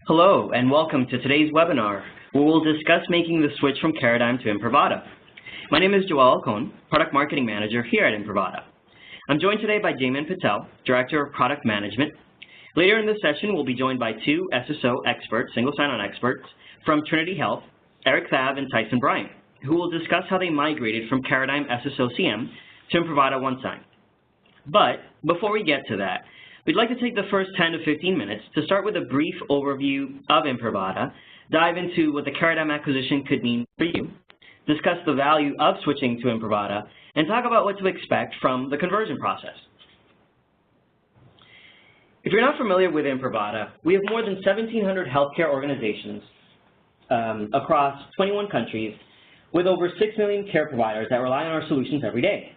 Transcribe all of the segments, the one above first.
Hello and welcome to today's webinar, where we'll discuss making the switch from Caradigm to Imprivata. My name is Joel Alcon, Product Marketing Manager here at Imprivata. I'm joined today by Jaymin Patel, Director of Product Management. Later in this session, we'll be joined by two SSO experts, single sign-on experts, from Trinity Health, Eric Thav and Tyson Bryant, who will discuss how they migrated from Caradigm SSO CM to Imprivata OneSign. But before we get to that, we'd like to take the first 10 to 15 minutes to start with a brief overview of Imprivata, dive into what the Caradigm acquisition could mean for you, discuss the value of switching to Imprivata, and talk about what to expect from the conversion process. If you're not familiar with Imprivata, we have more than 1,700 healthcare organizations across 21 countries with over 6 million care providers that rely on our solutions every day.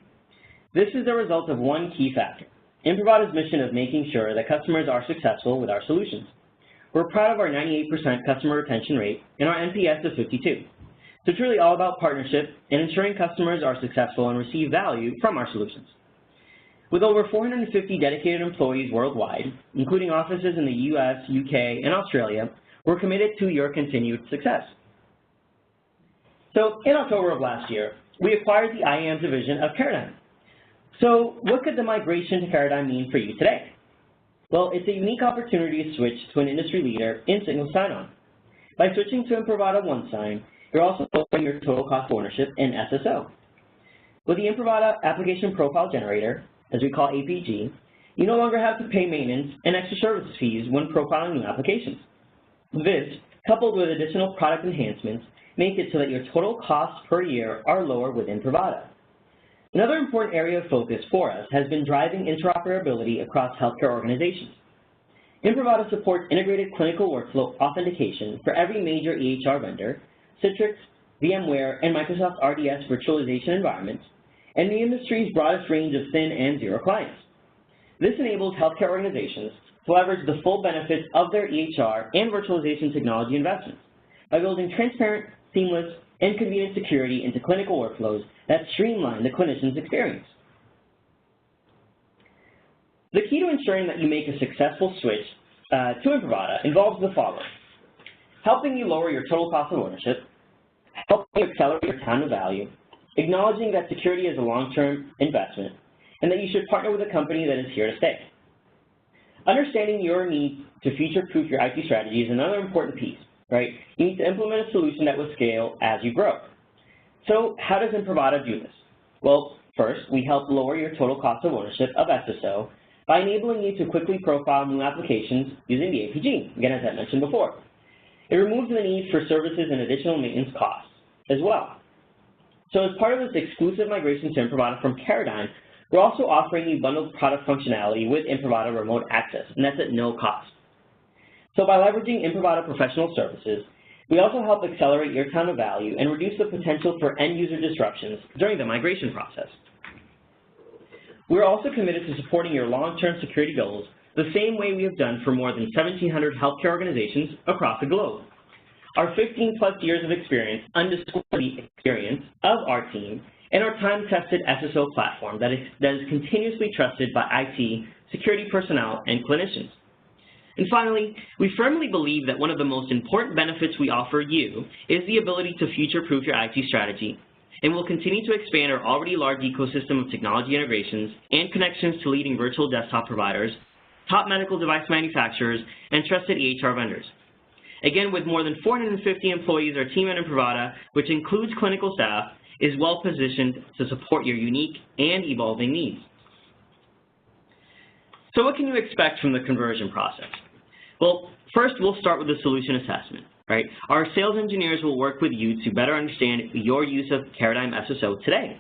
This is the result of one key factor: Imprivata's mission of making sure that customers are successful with our solutions. We're proud of our 98% customer retention rate and our NPS of 52. So truly all about partnership and ensuring customers are successful and receive value from our solutions. With over 450 dedicated employees worldwide, including offices in the US, UK, and Australia, we're committed to your continued success. So in October of last year, we acquired the IAM division of Caradigm. So what could the migration to Caradigm mean for you today? Well, it's a unique opportunity to switch to an industry leader in single sign-on. By switching to Imprivata OneSign, you're also lowering your total cost of ownership in SSO. With the Imprivata Application Profile Generator, as we call APG, you no longer have to pay maintenance and extra service fees when profiling new applications. This, coupled with additional product enhancements, make it so that your total costs per year are lower with Imprivata. Another important area of focus for us has been driving interoperability across healthcare organizations. Imprivata supports integrated clinical workflow authentication for every major EHR vendor, Citrix, VMware, and Microsoft RDS virtualization environments, and the industry's broadest range of thin and zero clients. This enables healthcare organizations to leverage the full benefits of their EHR and virtualization technology investments by building transparent, seamless, and convenient security into clinical workflows that streamline the clinician's experience. The key to ensuring that you make a successful switch to Imprivata involves the following: helping you lower your total cost of ownership, helping you accelerate your time to value, acknowledging that security is a long-term investment, and that you should partner with a company that is here to stay. Understanding your need to future-proof your IT strategy is another important piece. Right? You need to implement a solution that will scale as you grow. So how does Imprivata do this? Well, first, we help lower your total cost of ownership of SSO by enabling you to quickly profile new applications using the APG, again, as I mentioned before. It removes the need for services and additional maintenance costs as well. So as part of this exclusive migration to Imprivata from Caradigm, we're also offering you bundled product functionality with Imprivata Remote Access, and that's at no cost. So by leveraging Imprivata professional services, we also help accelerate your time to value and reduce the potential for end-user disruptions during the migration process. We're also committed to supporting your long-term security goals the same way we have done for more than 1,700 healthcare organizations across the globe. Our 15-plus years of experience underscore the experience of our team and our time-tested SSO platform that is continuously trusted by IT, security personnel, and clinicians. And finally, we firmly believe that one of the most important benefits we offer you is the ability to future-proof your IT strategy, and we'll continue to expand our already large ecosystem of technology integrations and connections to leading virtual desktop providers, top medical device manufacturers, and trusted EHR vendors. Again, with more than 450 employees, our team at Imprivata, which includes clinical staff, is well-positioned to support your unique and evolving needs. So what can you expect from the conversion process? Well, first we'll start with the solution assessment, right? Our sales engineers will work with you to better understand your use of Caradigm SSO today.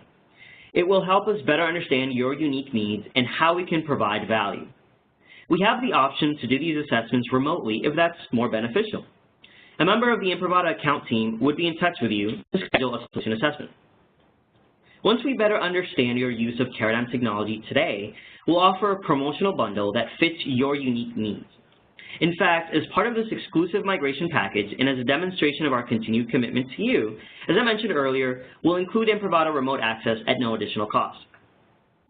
It will help us better understand your unique needs and how we can provide value. We have the option to do these assessments remotely if that's more beneficial. A member of the Imprivata account team would be in touch with you to schedule a solution assessment. Once we better understand your use of Caradigm technology today, we'll offer a promotional bundle that fits your unique needs. In fact, as part of this exclusive migration package and as a demonstration of our continued commitment to you, as I mentioned earlier, we'll include Imprivata Remote Access at no additional cost.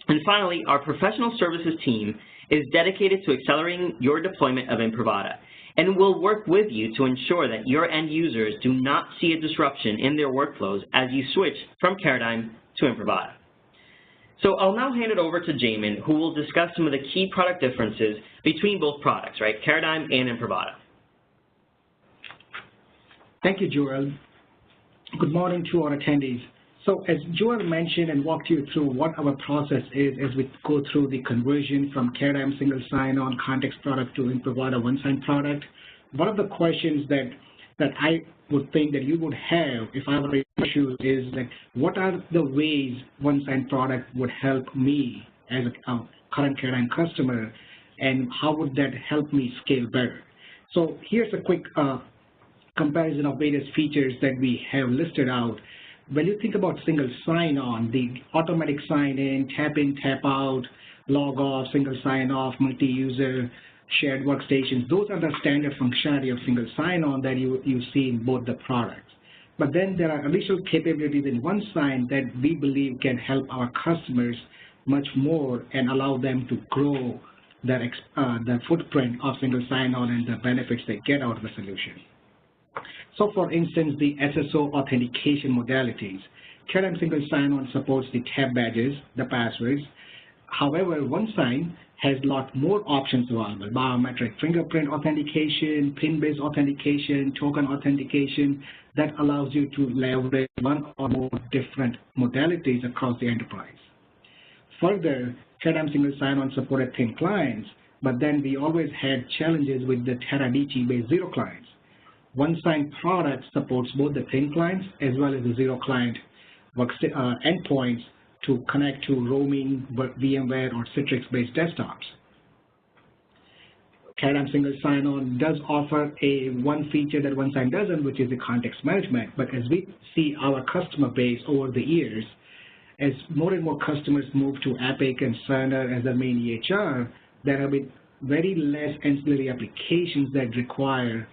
And finally, our professional services team is dedicated to accelerating your deployment of Imprivata, and will work with you to ensure that your end users do not see a disruption in their workflows as you switch from Caradigm to Imprivata. So I'll now hand it over to Jamin, who will discuss some of the key product differences between both products, right, Caradigm and Imprivata. Thank you, Joel. Good morning to our attendees. So as Joel mentioned and walked you through what our process is as we go through the conversion from Caradigm single sign-on context product to Imprivata one-sign product, one of the questions that I would think that you would have if I were in your shoes is that what are the ways one-sign product would help me as a current Caradigm customer, and how would that help me scale better? So here's a quick comparison of various features that we have listed out. When you think about single sign-on, the automatic sign-in, tap-in, tap-out, log-off, single sign-off, multi-user, shared workstations, those are the standard functionality of single sign-on that you see in both the products. But then there are additional capabilities in one sign that we believe can help our customers much more and allow them to grow the footprint of single sign-on and the benefits they get out of the solution. So for instance, the SSO authentication modalities. Caradigm single sign-on supports the tab badges, the passwords. However, OneSign has a lot more options available: biometric fingerprint authentication, PIN-based authentication, token authentication, that allows you to leverage one or more different modalities across the enterprise. Further, Caradigm single sign-on supported thin clients, but then we always had challenges with the Caradigm-based zero clients. OneSign product supports both the thin clients as well as the zero client endpoints to connect to roaming VMware or Citrix-based desktops. Caradigm single sign-on does offer one feature that OneSign doesn't, which is the context management. But as we see our customer base over the years, as more and more customers move to Epic and Cerner as their main EHR, there have been very less ancillary applications that require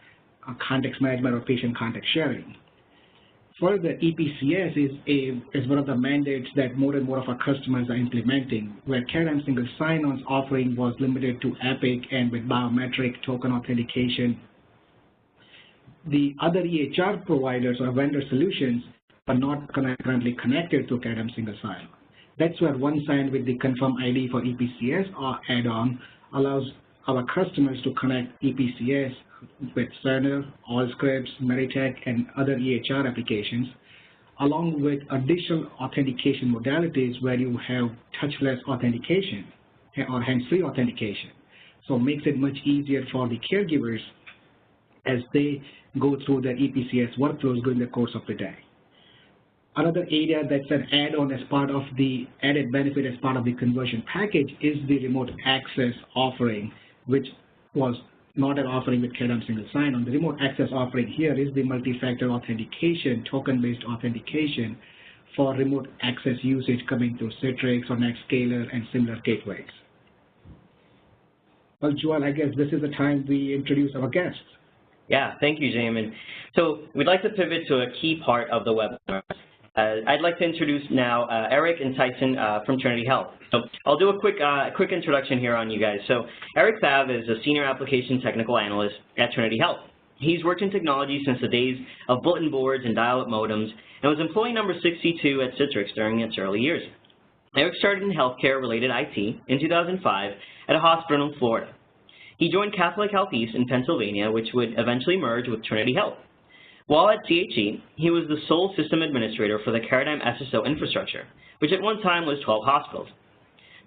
context management or patient context sharing. Further, EPCS is one of the mandates that more and more of our customers are implementing, where Caradigm single sign-on's offering was limited to Epic and with biometric token authentication. The other EHR providers or vendor solutions are not currently connected to Caradigm single sign-on. That's where OneSign with the Confirm ID for EPCS add-on allows our customers to connect EPCS with Cerner, Allscripts, Meditech, and other EHR applications, along with additional authentication modalities where you have touchless authentication or hands-free authentication. So it makes it much easier for the caregivers as they go through their EPCS workflows during the course of the day. Another area that's an add-on as part of the added benefit as part of the conversion package is the remote access offering, which was not an offering with Caradigm single sign-on. The remote access offering here is the multi-factor authentication, token-based authentication for remote access usage coming through Citrix or Netscaler and similar gateways. Well, Joel, I guess this is the time we introduce our guests. Yeah, thank you, Jamin. So we'd like to pivot to a key part of the webinar. I'd like to introduce now Eric and Tyson from Trinity Health. So I'll do a quick introduction here on you guys. So Eric Thav is a Senior Application Technical Analyst at Trinity Health. He's worked in technology since the days of bulletin boards and dial-up modems and was employee number 62 at Citrix during its early years. Eric started in healthcare-related IT in 2005 at a hospital in Florida. He joined Catholic Health East in Pennsylvania, which would eventually merge with Trinity Health. While at CHE, he was the sole system administrator for the Caradigm SSO infrastructure, which at one time was 12 hospitals.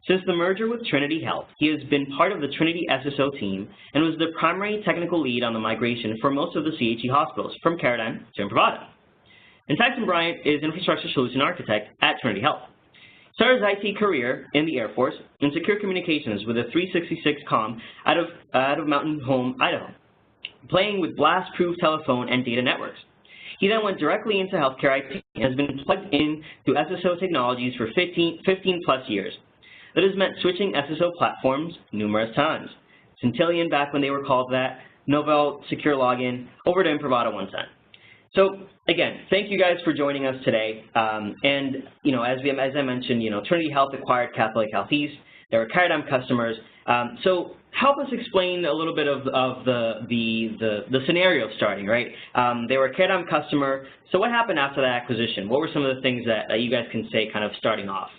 Since the merger with Trinity Health, he has been part of the Trinity SSO team and was the primary technical lead on the migration for most of the CHE hospitals from Caradigm to Imprivata. And Tyson Bryant is Infrastructure Solution Architect at Trinity Health. Started his IT career in the Air Force in secure communications with a 366 comm out of Mountain Home, Idaho, playing with blast-proof telephone and data networks. He then went directly into healthcare IT and has been plugged into SSO technologies for 15 plus years. That has meant switching SSO platforms numerous times. Centillion back when they were called that, Novell Secure Login, over to Imprivata OneSign. So again, thank you guys for joining us today. And as I mentioned, Trinity Health acquired Catholic Health East. They were Caradigm customers. So help us explain a little bit of the scenario starting, right? They were a Caradigm customer. So what happened after that acquisition? What were some of the things that you guys can say kind of starting off?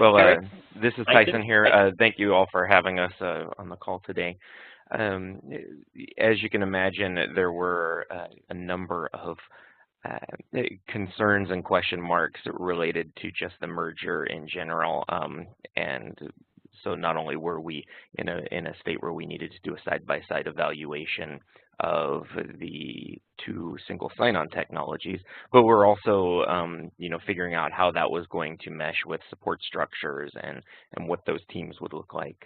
Well, this is Tyson here. Thank you all for having us on the call today. As you can imagine, there were a number of concerns and question marks related to just the merger in general, and so not only were we in a state where we needed to do a side-by-side evaluation of the two single sign-on technologies, but we're also figuring out how that was going to mesh with support structures and what those teams would look like.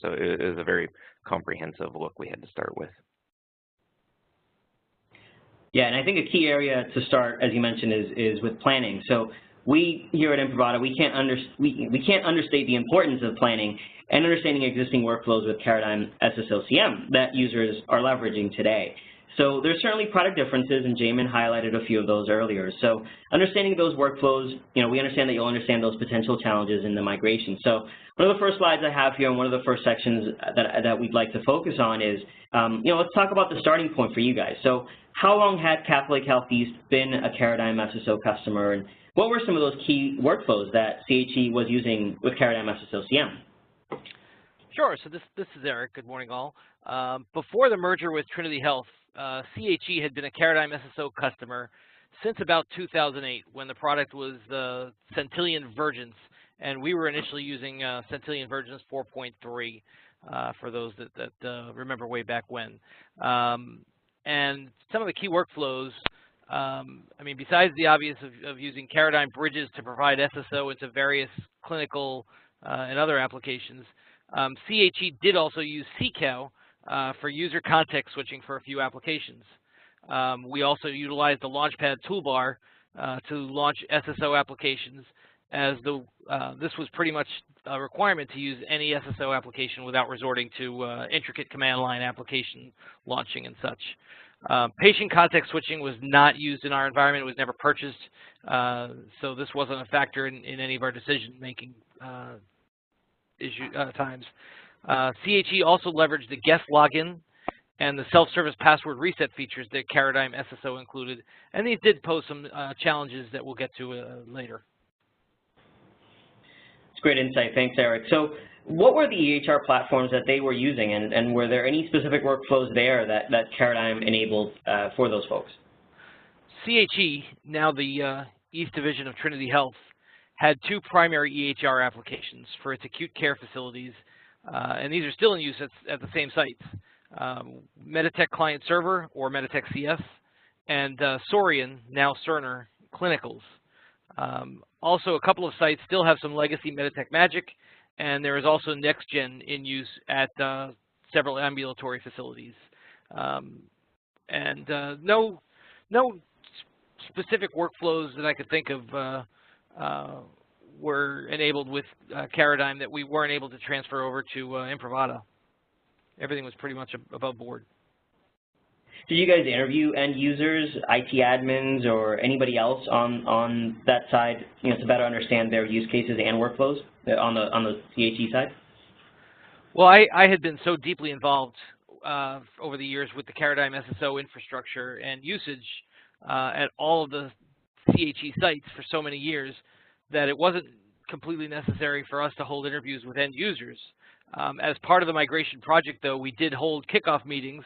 So it was a very comprehensive look we had to start with. Yeah, and I think a key area to start, as you mentioned, is with planning. So we here at Imprivata, we can't understate the importance of planning and understanding existing workflows with Caradigm SSOCM that users are leveraging today. So there's certainly product differences, and Jamin highlighted a few of those earlier. So understanding those workflows, we understand that you'll understand those potential challenges in the migration. So one of the first slides I have here, and one of the first sections that we'd like to focus on is, let's talk about the starting point for you guys. So how long had Catholic Health East been a Caradigm SSO customer, and what were some of those key workflows that CHE was using with Caradigm SSOCM? Sure. So this is Eric. Good morning, all. Before the merger with Trinity Health, CHE had been a Caradigm SSO customer since about 2008, when the product was Centillion Vergence, and we were initially using Centillion Vergence 4.3 for those that remember way back when. And some of the key workflows, besides the obvious of using Caradigm bridges to provide SSO into various clinical and other applications, CHE did also use CCAO for user context switching for a few applications. We also utilized the Launchpad toolbar to launch SSO applications, as this was pretty much a requirement to use any SSO application without resorting to intricate command line application launching and such. Patient context switching was not used in our environment. It was never purchased, so this wasn't a factor in any of our decision-making times. CHE also leveraged the guest login and the self-service password reset features that Caradigm SSO included, and these did pose some challenges that we'll get to later. It's great insight. Thanks, Eric. So what were the EHR platforms that they were using, and were there any specific workflows there that Caradigm enabled for those folks? CHE, now the East Division of Trinity Health, had two primary EHR applications for its acute care facilities, and these are still in use at the same sites. Meditech Client Server, or Meditech CS, and Sorian, now Cerner, Clinicals. Also, a couple of sites still have some legacy Meditech Magic, and there is also NextGen in use at several ambulatory facilities. No specific workflows that I could think of were enabled with Caradigm that we weren't able to transfer over to Imprivata. Everything was pretty much above board. Did you guys interview end users, IT admins, or anybody else on that side, to better understand their use cases and workflows on the CHE side? Well, I had been so deeply involved over the years with the Caradigm SSO infrastructure and usage at all of the CHE sites for so many years that it wasn't completely necessary for us to hold interviews with end users. As part of the migration project, though, we did hold kickoff meetings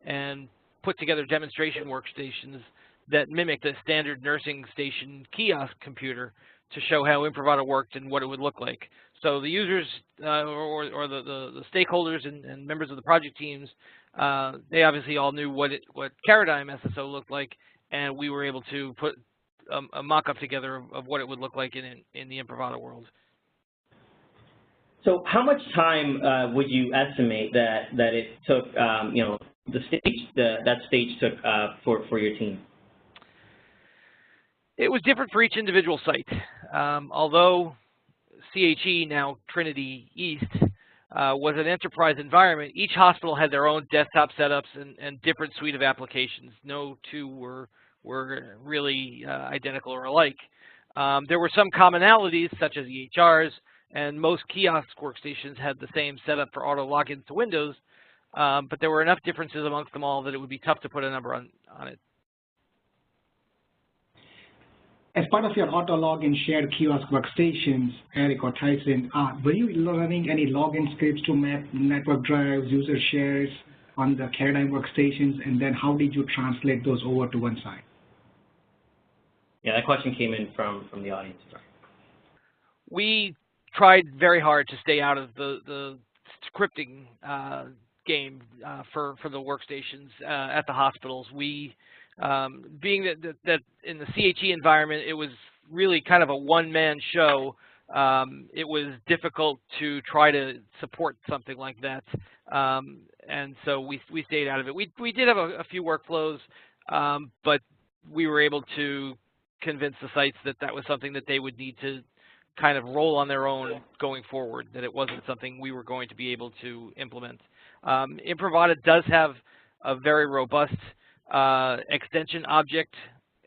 and put together demonstration workstations that mimicked a standard nursing station kiosk computer to show how Imprivata worked and what it would look like. So the users or the stakeholders and members of the project teams, they obviously all knew what Caradigm SSO looked like, and we were able to put a mock-up together of what it would look like in the Imprivata world. So how much time would you estimate that it took, that stage took for your team? It was different for each individual site. Although CHE, now Trinity East, was an enterprise environment, each hospital had their own desktop setups and different suite of applications. No two were really identical or alike. There were some commonalities, such as EHRs, and most kiosk workstations had the same setup for auto logins to Windows, but there were enough differences amongst them all that it would be tough to put a number on it. As part of your auto login shared kiosk workstations, Eric or Tyson, were you running any login scripts to map network drives, user shares on the Caradigm workstations, and then how did you translate those over to one side? Yeah, that question came in from the audience. We tried very hard to stay out of the scripting game for the workstations at the hospitals. We being that in the CHE environment, it was really kind of a one-man show. It was difficult to try to support something like that, and so we stayed out of it. We did have a few workflows, but we were able to convince the sites that that was something that they would need to kind of roll on their own going forward, that it wasn't something we were going to be able to implement. Imprivata does have a very robust extension object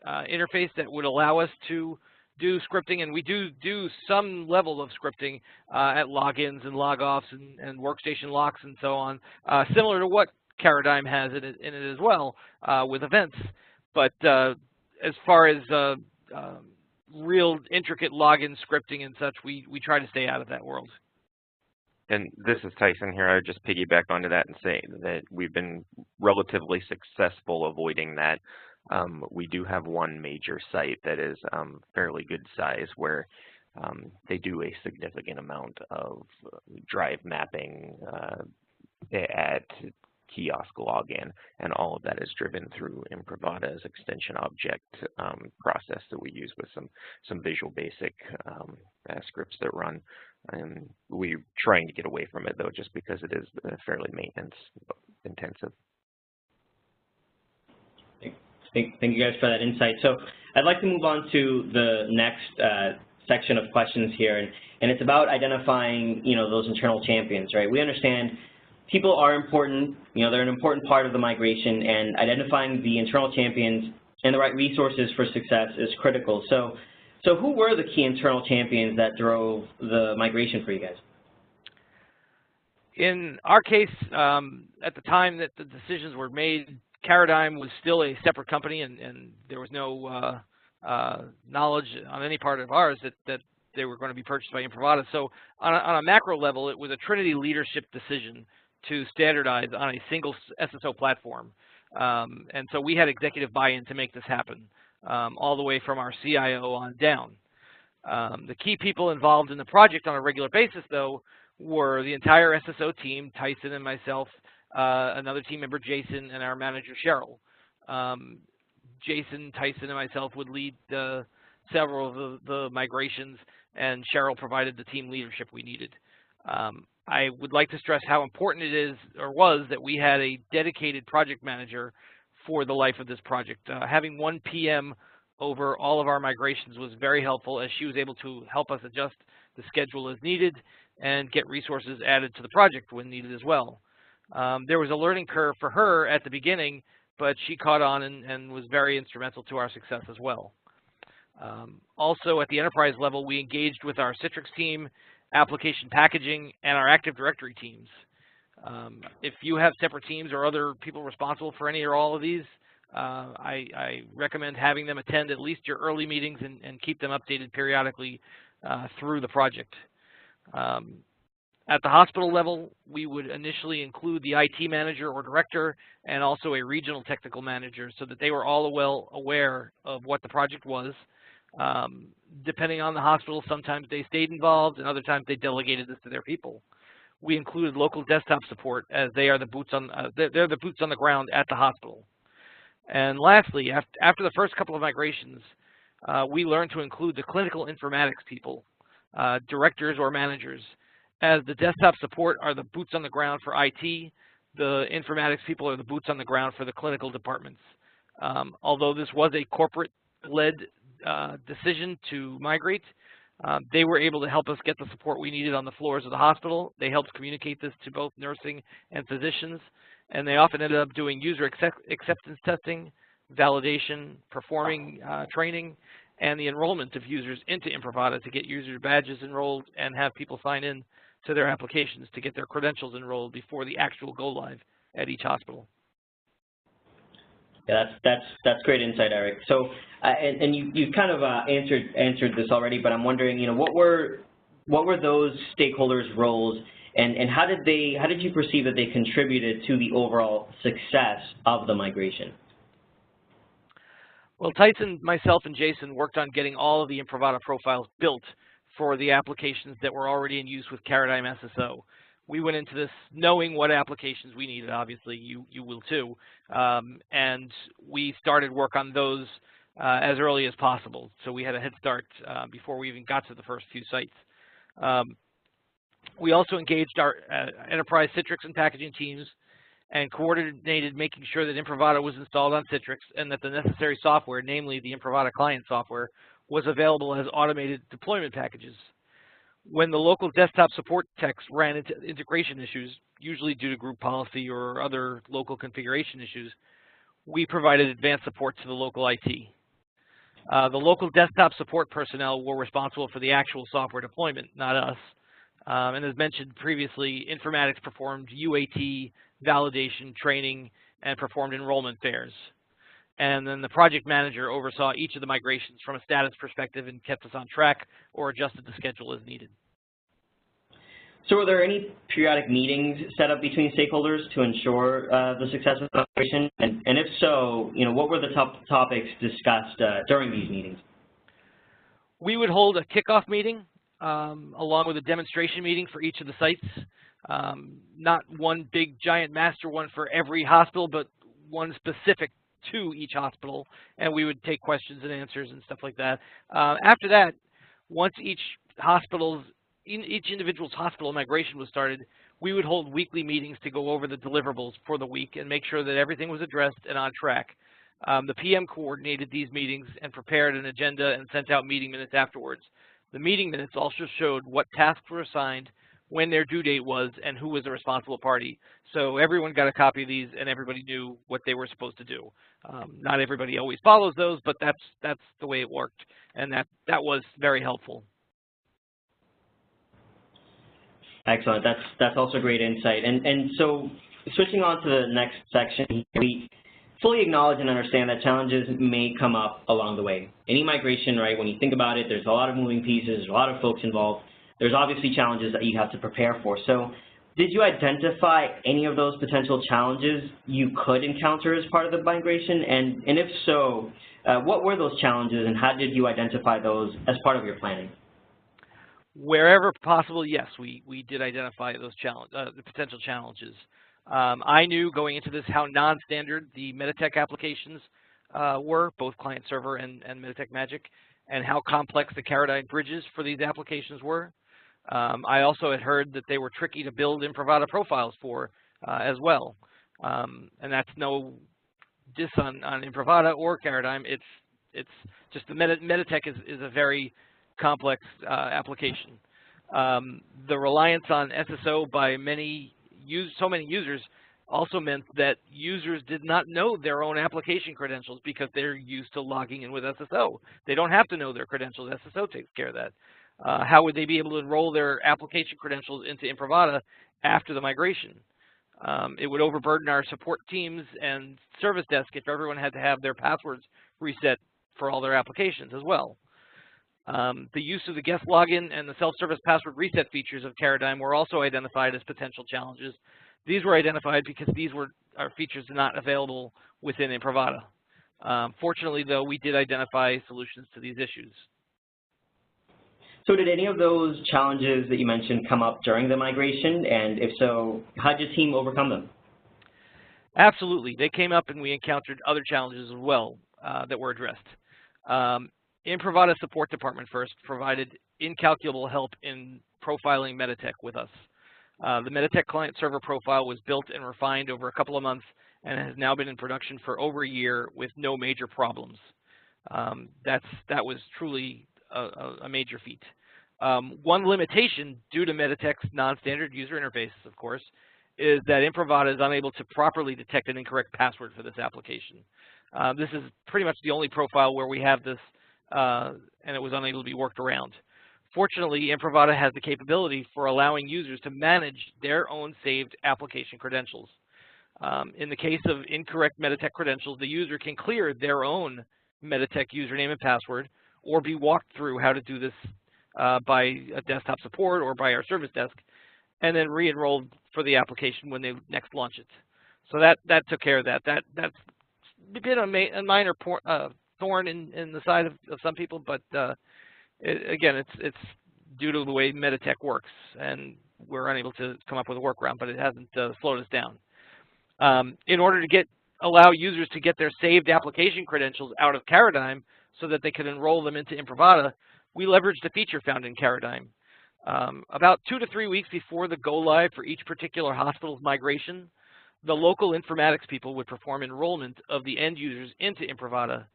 interface that would allow us to do scripting, and we do some level of scripting at logins and logoffs and workstation locks and so on, similar to what Caradigm has in it as well with events. But as far as real intricate login scripting and such, we try to stay out of that world. And this is Tyson here. I would just piggyback onto that and say that we've been relatively successful avoiding that. We do have one major site that is fairly good size where they do a significant amount of drive mapping at kiosk login, and all of that is driven through Imprivata's extension object process that we use with some Visual Basic scripts that run. And we're trying to get away from it, though, just because it is fairly maintenance intensive. Thank you guys for that insight. So I'd like to move on to the next section of questions here, and it's about identifying, those internal champions, right? We understand people are important, they're an important part of the migration, and identifying the internal champions and the right resources for success is critical. So who were the key internal champions that drove the migration for you guys? In our case, at the time that the decisions were made, Caradigm was still a separate company, and there was no knowledge on any part of ours that they were going to be purchased by Imprivata. So on a macro level, it was a Trinity leadership decision to standardize on a single SSO platform. And so we had executive buy-in to make this happen, all the way from our CIO on down. The key people involved in the project on a regular basis, though, were the entire SSO team, Tyson and myself, another team member, Jason, and our manager, Cheryl. Jason, Tyson, and myself would lead several of the migrations, and Cheryl provided the team leadership we needed. I would like to stress how important it is, or was, that we had a dedicated project manager for the life of this project. Having one PM over all of our migrations was very helpful, as she was able to help us adjust the schedule as needed and get resources added to the project when needed as well. There was a learning curve for her at the beginning, but she caught on and was very instrumental to our success as well. Also, at the enterprise level, we engaged with our Citrix team, application packaging, and our Active Directory teams. If you have separate teams or other people responsible for any or all of these, I recommend having them attend at least your early meetings and keep them updated periodically through the project. At the hospital level, we would initially include the IT manager or director and also a regional technical manager so that they were all well aware of what the project was. Depending on the hospital, sometimes they stayed involved and other times they delegated this to their people. We included local desktop support, as they are the boots on they're the boots on the ground at the hospital. And lastly, after the first couple of migrations, we learned to include the clinical informatics people, directors or managers, as the desktop support are the boots on the ground for IT. The informatics people are the boots on the ground for the clinical departments. Although this was a corporate-led decision to migrate, they were able to help us get the support we needed on the floors of the hospital. They helped communicate this to both nursing and physicians, and they often ended up doing user acceptance testing, validation, performing training, and the enrollment of users into Imprivata to get user badges enrolled and have people sign in to their applications to get their credentials enrolled before the actual go live at each hospital. Yeah, that's great insight, Eric. So, and you kind of answered this already, but I'm wondering, what were those stakeholders' roles, and how did you perceive that they contributed to the overall success of the migration? Well, Tyson, myself, and Jason worked on getting all of the Imprivata profiles built for the applications that were already in use with Caradigm SSO. We went into this knowing what applications we needed. Obviously, you will too. And we started work on those as early as possible. So we had a head start before we even got to the first few sites. We also engaged our enterprise Citrix and packaging teams and coordinated making sure that Imprivata was installed on Citrix and that the necessary software, namely the Imprivata client software, was available as automated deployment packages. When the local desktop support techs ran into integration issues, usually due to group policy or other local configuration issues, we provided advanced support to the local IT. The local desktop support personnel were responsible for the actual software deployment, not us. And as mentioned previously, informatics performed UAT, validation, training, and performed enrollment fairs. And then the project manager oversaw each of the migrations from a status perspective and kept us on track or adjusted the schedule as needed. So were there any periodic meetings set up between stakeholders to ensure the success of the migration? And if so, what were the top topics discussed during these meetings? We would hold a kickoff meeting along with a demonstration meeting for each of the sites. Not one big giant master one for every hospital, but one specific to each hospital, and we would take questions and answers and stuff like that. After that, once each individual's hospital migration was started, we would hold weekly meetings to go over the deliverables for the week and make sure that everything was addressed and on track. The PM coordinated these meetings and prepared an agenda and sent out meeting minutes afterwards. The meeting minutes also showed what tasks were assigned, when their due date was, and who was the responsible party. So everyone got a copy of these, and everybody knew what they were supposed to do. Not everybody always follows those, but that's the way it worked, and that was very helpful. Excellent. That's also great insight. And so switching on to the next section, we fully acknowledge and understand that challenges may come up along the way. Any migration, right, when you think about it, there's a lot of moving pieces, there's a lot of folks involved. There's obviously challenges that you have to prepare for. So did you identify any of those potential challenges you could encounter as part of the migration? And if so, what were those challenges and how did you identify those as part of your planning? Wherever possible, yes, we did identify those the potential challenges. I knew going into this how non-standard the Meditech applications were, both client server and Meditech Magic, and how complex the Caradigm bridges for these applications were. I also had heard that they were tricky to build Imprivata profiles for as well. And that's no diss on Imprivata or Caradigm. It's just the Meditech is a very complex application. The reliance on SSO by so many users also meant that users did not know their own application credentials because they're used to logging in with SSO. They don't have to know their credentials. SSO takes care of that. How would they be able to enroll their application credentials into Imprivata after the migration? It would overburden our support teams and service desk if everyone had to have their passwords reset for all their applications as well. The use of the guest login and the self-service password reset features of Caradigm were also identified as potential challenges. These were identified because these are features not available within Imprivata. Fortunately, though, we did identify solutions to these issues. So did any of those challenges that you mentioned come up during the migration? And if so, how did your team overcome them? Absolutely. They came up and we encountered other challenges as well that were addressed. Imprivata support department first provided incalculable help in profiling Meditech with us. The Meditech client server profile was built and refined over a couple of months and has now been in production for over a year with no major problems. That was truly a major feat. One limitation due to Meditech's non-standard user interfaces, of course, is that Imprivata is unable to properly detect an incorrect password for this application. This is pretty much the only profile where we have this and it was unable to be worked around. Fortunately, Imprivata has the capability for allowing users to manage their own saved application credentials. In the case of incorrect Meditech credentials, the user can clear their own Meditech username and password, or be walked through how to do this by a desktop support or by our service desk, and then re-enroll for the application when they next launch it. So that took care of that. That's been a minor thorn in the side of some people, but again, it's due to the way Meditech works, and we're unable to come up with a workaround, but it hasn't slowed us down. In order to allow users to get their saved application credentials out of Caradigm so that they could enroll them into Imprivata, we leveraged a feature found in Caradigm. About 2 to 3 weeks before the go-live for each particular hospital's migration, the local informatics people would perform enrollment of the end users into Imprivata.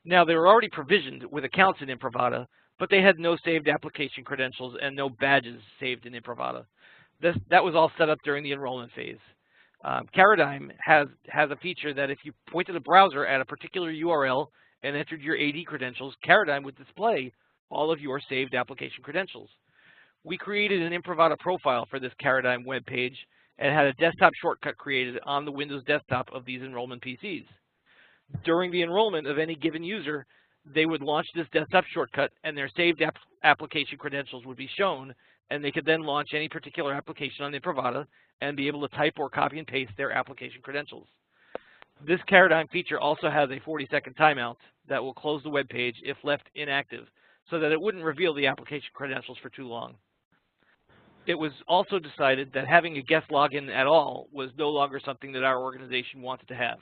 Now, they were already provisioned with accounts in Imprivata, but they had no saved application credentials and no badges saved in Imprivata. That was all set up during the enrollment phase. Caradigm has a feature that if you pointed a browser at a particular URL and entered your AD credentials, Caradigm would display all of your saved application credentials. We created an Imprivata profile for this Caradigm web page and had a desktop shortcut created on the Windows desktop of these enrollment PCs. During the enrollment of any given user, they would launch this desktop shortcut and their saved application credentials would be shown, and they could then launch any particular application on Imprivata and be able to type or copy and paste their application credentials. This Caradigm feature also has a 40-second timeout that will close the web page if left inactive, so that it wouldn't reveal the application credentials for too long. It was also decided that having a guest login at all was no longer something that our organization wanted to have.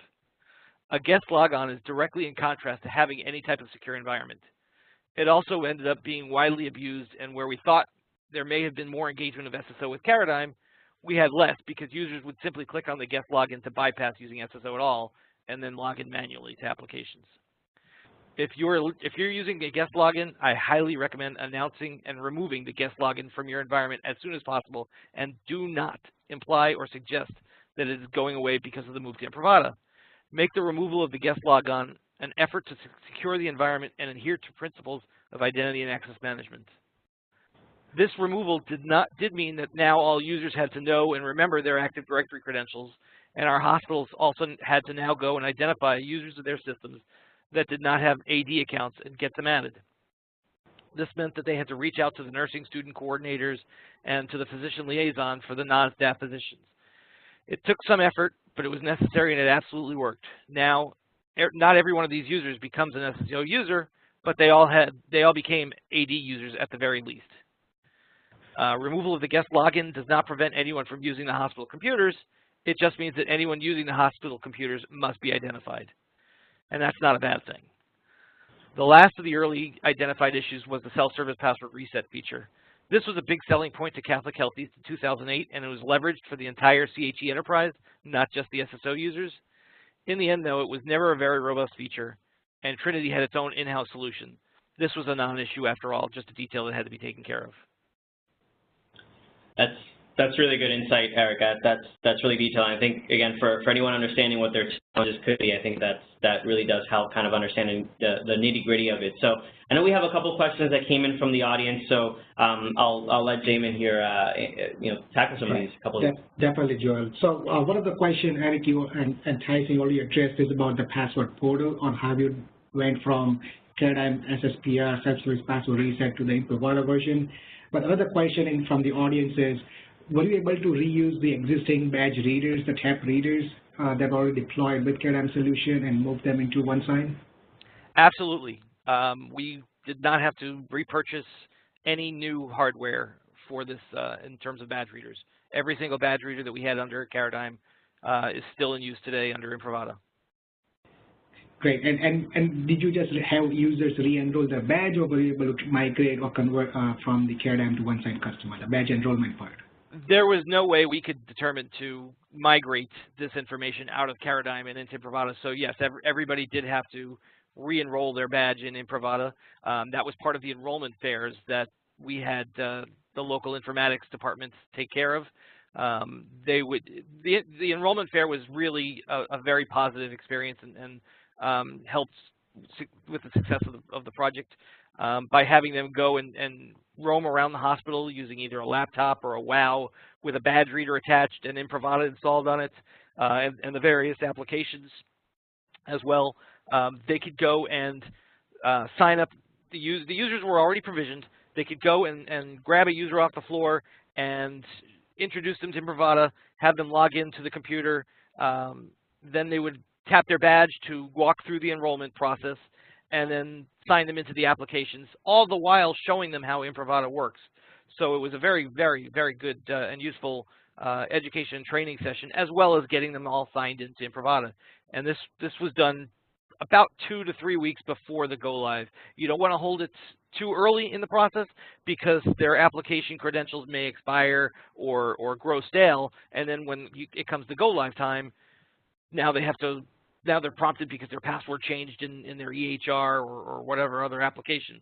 A guest logon is directly in contrast to having any type of secure environment. It also ended up being widely abused, and where we thought there may have been more engagement of SSO with Caradigm, we had less because users would simply click on the guest login to bypass using SSO at all and then log in manually to applications. If you're using a guest login, I highly recommend announcing and removing the guest login from your environment as soon as possible, and do not imply or suggest that it is going away because of the move to Imprivata. Make the removal of the guest logon an effort to secure the environment and adhere to principles of identity and access management. This removal did mean that now all users had to know and remember their Active Directory credentials, and our hospitals also had to now go and identify users of their systems that did not have AD accounts and get them added. This meant that they had to reach out to the nursing student coordinators and to the physician liaison for the non-staff physicians. It took some effort, but it was necessary and it absolutely worked. Now, not every one of these users becomes an SSO user, but they all became AD users at the very least. Removal of the guest login does not prevent anyone from using the hospital computers. It just means that anyone using the hospital computers must be identified. And that's not a bad thing. The last of the early identified issues was the self-service password reset feature. This was a big selling point to Catholic Health East in 2008, and it was leveraged for the entire CHE enterprise, not just the SSO users. In the end, though, it was never a very robust feature, and Trinity had its own in-house solution. This was a non-issue after all, just a detail that had to be taken care of. That's really good insight, Erica. That's really detailed. I think, again, for anyone understanding what their challenges could be, I think that really does help kind of understanding the nitty-gritty of it. So I know we have a couple of questions that came in from the audience, so I'll let Damon here tackle some of these. Definitely, Joel. So one of the questions, Eric, you and Tyson already addressed is about the password portal on how you went from Caradigm SSPR, self-service password reset, to the Imprivata version. But another question from the audience is, were you able to reuse the existing badge readers, the TAP readers that were already deployed with Caradigm solution and move them into OneSign? Absolutely. We did not have to repurchase any new hardware for this in terms of badge readers. Every single badge reader that we had under Caradigm is still in use today under Imprivata. Great. And did you just have users re-enroll their badge, or were you able to migrate or convert from the Caradigm to OneSign customer, the badge enrollment part? There was no way we could determine to migrate this information out of Caradigm and into Imprivata. So yes, everybody did have to re-enroll their badge in Imprivata. That was part of the enrollment fairs that we had the local informatics departments take care of. The enrollment fair was really a very positive experience and helped with the success of the project by having them go and roam around the hospital using either a laptop or a WOW with a badge reader attached and Imprivata installed on it, and the various applications as well. They could go and sign up. The users were already provisioned. They could go and grab a user off the floor and introduce them to Imprivata, have them log into the computer. Then they would tap their badge to walk through the enrollment process and then sign them into the applications, all the while showing them how Imprivata works. So it was a very, very, very good and useful education and training session, as well as getting them all signed into Imprivata. And this was done about 2 to 3 weeks before the go live. You don't want to hold it too early in the process because their application credentials may expire or grow stale, and then when it comes to go live time, now they're prompted because their password changed in their EHR or whatever other application.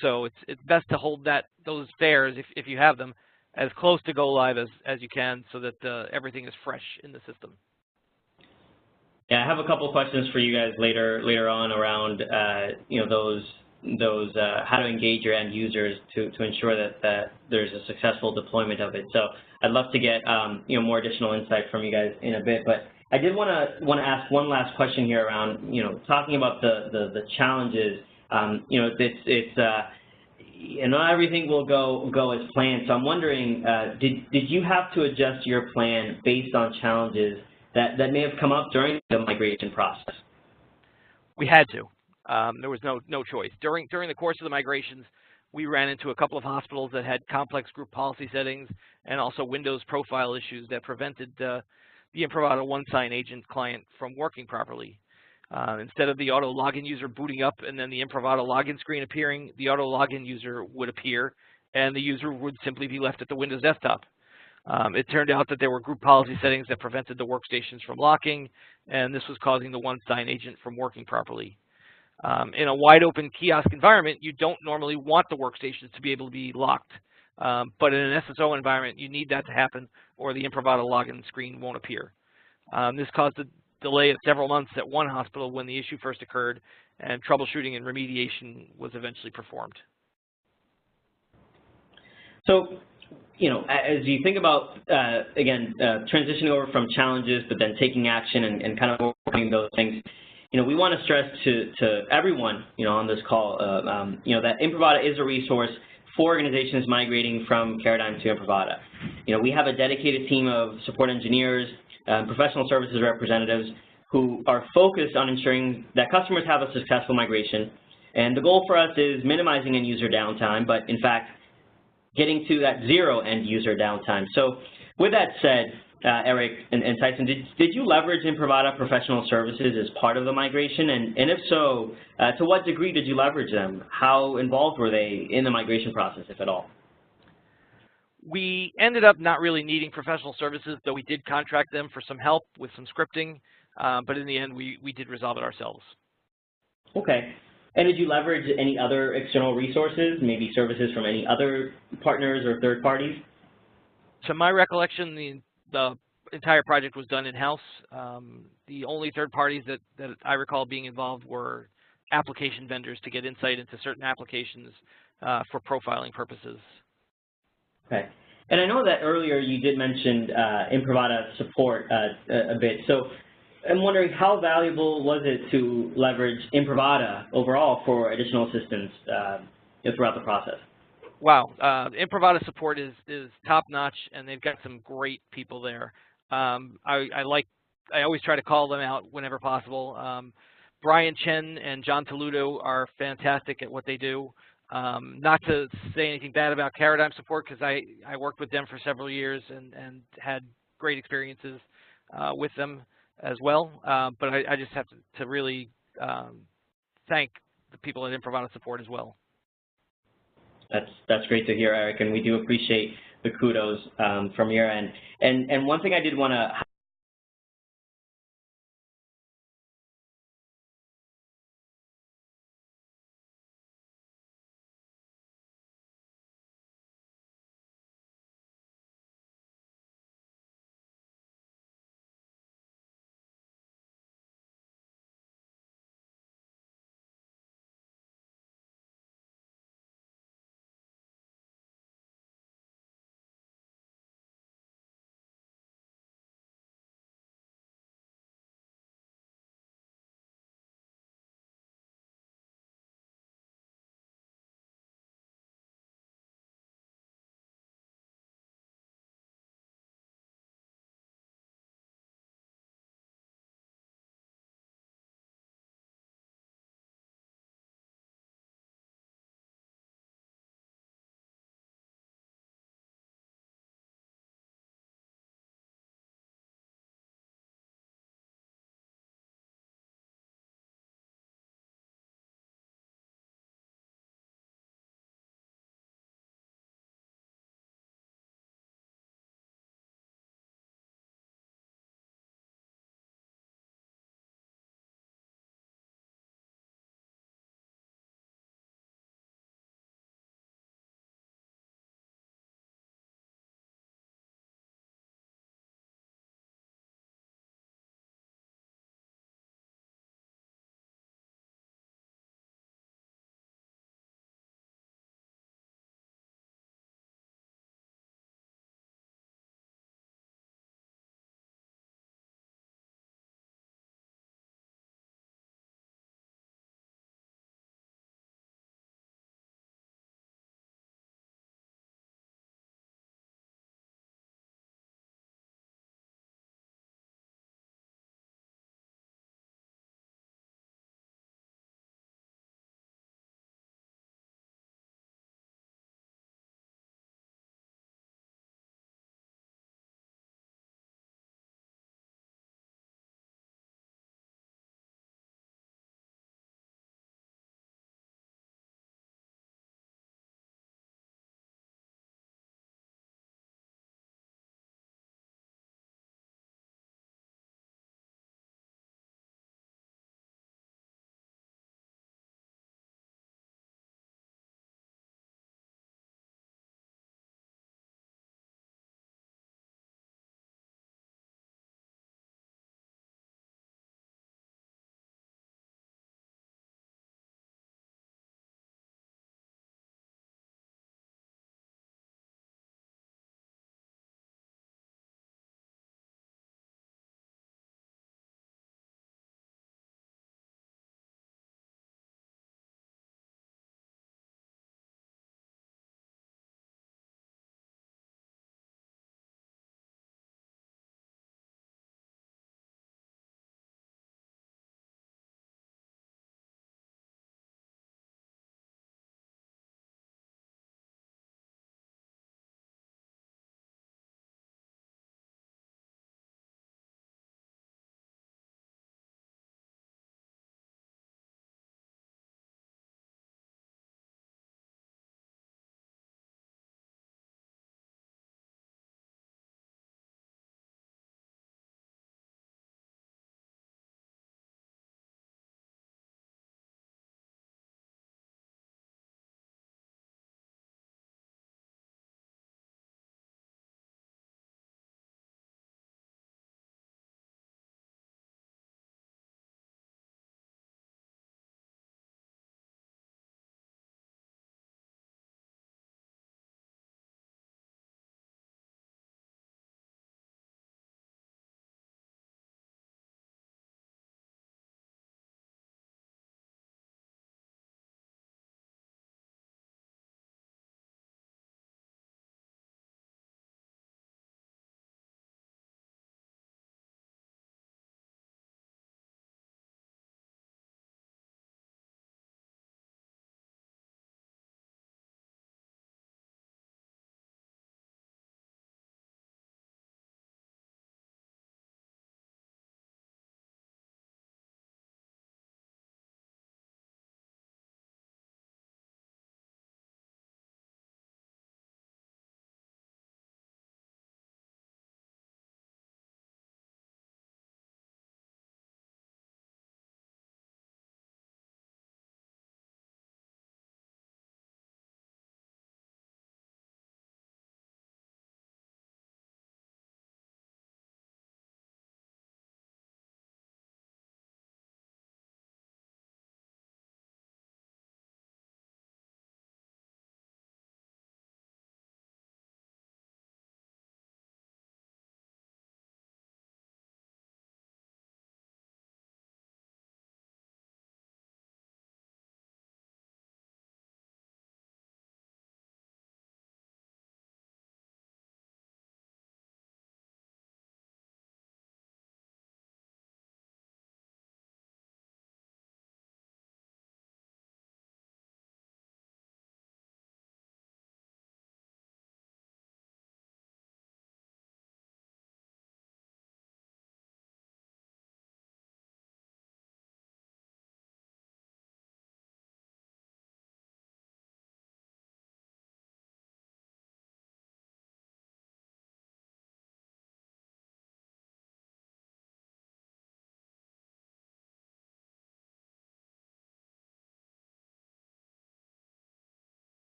So it's best to hold those fairs, if you have them, as close to go live as you can, so that everything is fresh in the system. Yeah, I have a couple of questions for you guys later on around those how to engage your end users to ensure that there's a successful deployment of it. So I'd love to get more additional insight from you guys in a bit, but I did want to ask one last question here around talking about the challenges. Not everything will go as planned. So I'm wondering, did you have to adjust your plan based on challenges that may have come up during the migration process? We had to. There was no choice. During the course of the migrations, we ran into a couple of hospitals that had complex group policy settings and also Windows profile issues that prevented the Imprivata one-sign agent client from working properly. Instead of the auto login user booting up and then the Imprivata login screen appearing, the auto login user would appear and the user would simply be left at the Windows desktop. It turned out that there were group policy settings that prevented the workstations from locking, and this was causing the one-sign agent from working properly. In a wide open kiosk environment, you don't normally want the workstations to be able to be locked. But in an SSO environment, you need that to happen or the Imprivata login screen won't appear. This caused a delay of several months at one hospital when the issue first occurred, and troubleshooting and remediation was eventually performed. So, as you think about, again, transitioning over from challenges, but then taking action and kind of working those things, we want to stress to everyone, on this call, that Imprivata is a resource for organizations migrating from Caradigm to Imprivata. We have a dedicated team of support engineers, professional services representatives who are focused on ensuring that customers have a successful migration. And the goal for us is minimizing end user downtime, but in fact, getting to that zero end user downtime. So with that said, Eric and Tyson, did you leverage Imprivata professional services as part of the migration? And if so, to what degree did you leverage them? How involved were they in the migration process, if at all? We ended up not really needing professional services, though we did contract them for some help with some scripting. But in the end, we did resolve it ourselves. Okay. And did you leverage any other external resources, maybe services from any other partners or third parties? To my recollection, the entire project was done in-house. The only third parties that I recall being involved were application vendors to get insight into certain applications for profiling purposes. Okay. And I know that earlier you did mention Imprivata support a bit. So I'm wondering, how valuable was it to leverage Imprivata overall for additional assistance throughout the process? Wow, Imprivata support is top-notch, and they've got some great people there. I always try to call them out whenever possible. Brian Chen and John Toludo are fantastic at what they do. Not to say anything bad about Caradigm support, because I worked with them for several years and had great experiences with them as well. But I just have to really thank the people at Imprivata support as well. That's great to hear, Eric, and we do appreciate the kudos from your end. And one thing I did want to